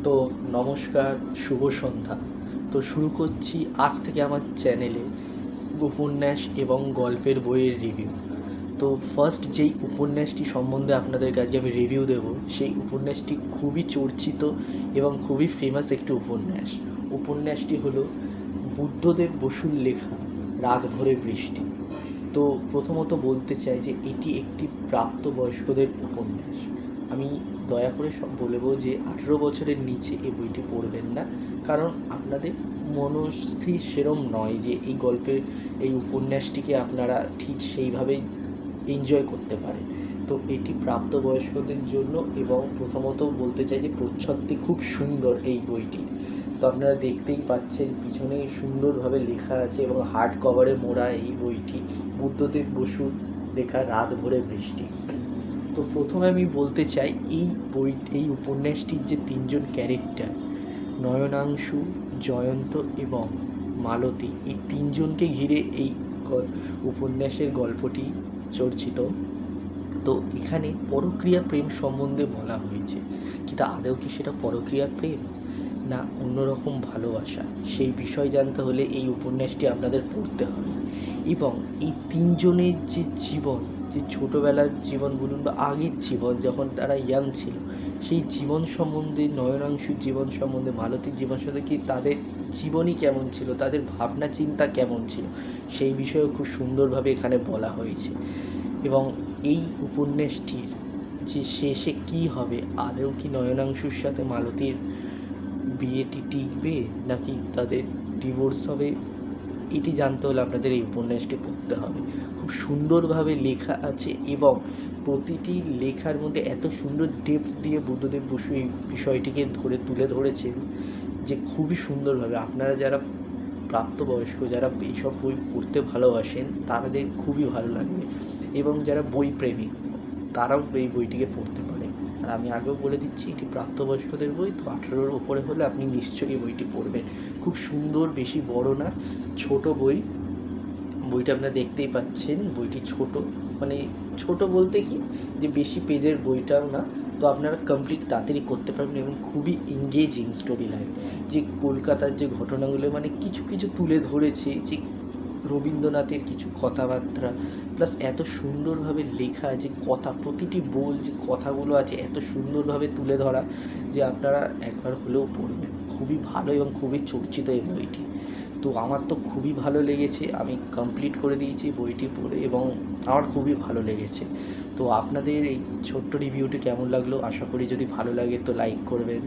তো নমস্কার, শুভ সন্ধ্যা। তো শুরু করছি আজ থেকে আমার চ্যানেলে উপন্যাস এবং গল্পের বইয়ের রিভিউ। তো ফার্স্ট যেই উপন্যাসটি সম্বন্ধে আপনাদের কাছে আমি রিভিউ দেব, সেই উপন্যাসটি খুবই চর্চিত এবং খুবই ফেমাস একটি উপন্যাস। উপন্যাসটি হলো বুদ্ধদেব বসুর লেখা রাত ভরে বৃষ্টি। তো প্রথমত বলতে চাই যে এটি একটি প্রাপ্তবয়স্কদের উপন্যাস। আমি দয়া করে সব বলবো যে 18 বছরের নিচে এই বইটি পড়বেন না, কারণ আপনাদের মনস্থির সেরম নয় যে এই উপন্যাসটিকে আপনারা ঠিক সেইভাবেই এনজয় করতে পারে। তো এটি প্রাপ্তবয়স্কদের জন্য, এবং প্রথমত বলতে চাই যে প্রচ্ছদটি খুব সুন্দর এই বইটি। তো আপনারা দেখতেই পাচ্ছেন পিছনে সুন্দরভাবে লেখা আছে এবং হার্ড কভারে মোড়া এই বইটি বুদ্ধদেব বসুর লেখা রাত ভরে বৃষ্টি। তো প্রথমে আমি বলতে চাই এই উপন্যাসটির যে তিনজন ক্যারেক্টার নয়নাংশু, জয়ন্ত এবং মালতী, এই তিনজনকে ঘিরে এই উপন্যাসের গল্পটি চর্চিত। তো এখানে পরক্রিয়া প্রেম সম্বন্ধে বলা হয়েছে, কিন্তু আদৌ কি সেটা পরক্রিয়া প্রেম না অন্যরকম ভালোবাসা, সেই বিষয় জানতে হলে এই উপন্যাসটি আপনাদের পড়তে হবে। এবং এই তিনজনের যে জীবন, যে ছোটোবেলার জীবন বলুন বা আগের জীবন যখন তারা ইয়াং ছিল, সেই জীবন সম্বন্ধে, নয়নাংশুর জীবন সম্বন্ধে, মালতীর জীবন সম্বন্ধে, কি তাদের জীবনই কেমন ছিল, তাদের ভাবনা চিন্তা কেমন ছিল, সেই বিষয়েও খুব সুন্দরভাবে এখানে বলা হয়েছে। এবং এই উপন্যাসটির যে শেষে কী হবে, আদৌ কি নয়নাংশুর সাথে মালতীর বিয়েটি টিকবে নাকি তাদের ডিভোর্স হবে, এটি জানতে হলে আপনাদের এই উপন্যাসটি পড়তে হবে। খুব সুন্দরভাবে লেখা আছে এবং প্রতিটি লেখার মধ্যে এত সুন্দর ডেপথ দিয়ে বুদ্ধদেব বসু এই বিষয়টিকে তুলে ধরেছেন যে খুবই সুন্দরভাবে আপনারা যারা প্রাপ্তবয়স্ক, যারা এইসব বই পড়তে ভালোবাসেন তাদের খুবই ভালো লাগবে, এবং যারা বই প্রেমী তারাও এই বইটিকে পড়তে পারে। আর আমি আগেও বলে দিচ্ছি এটি প্রাপ্তবয়স্কদের বই, তো 18-র ওপরে হলে আপনি নিশ্চয়ই এই বইটি পড়বেন। খুব সুন্দর, বেশি বড় না, ছোট বই। বইটা আপনারা দেখতেই পাচ্ছেন, বইটি ছোট, মানে ছোট বলতে কি যে বেশি পেজের বইটাও না। তো আপনারা কমপ্লিট তাড়াতাড়ি করতে পারবেন এবং খুবই এঙ্গেজিং স্টোরি লাইন, যে কলকাতার যে ঘটনাগুলো মানে কিছু কিছু তুলে ধরেছে, যে রবীন্দ্রনাথের কিছু কথাবার্তা, প্লাস এত সুন্দরভাবে লেখা, যে কথা প্রতিটি যে কথাগুলো আছে এত সুন্দরভাবে তুলে ধরা, যে আপনারা একবার হলেও পড়বেন। খুবই ভালো এবং খুবই চর্চিত এই বইটি। তো আমার তো খুবই ভালো লেগেছে, আমি কমপ্লিট করে দিয়েছি বইটি পড়ে এবং আমার খুবই ভালো লেগেছে। তো আপনাদের এই ছোট্ট রিভিউটি কেমন লাগলো, আশা করি যদি ভালো লাগে তো লাইক করবেন।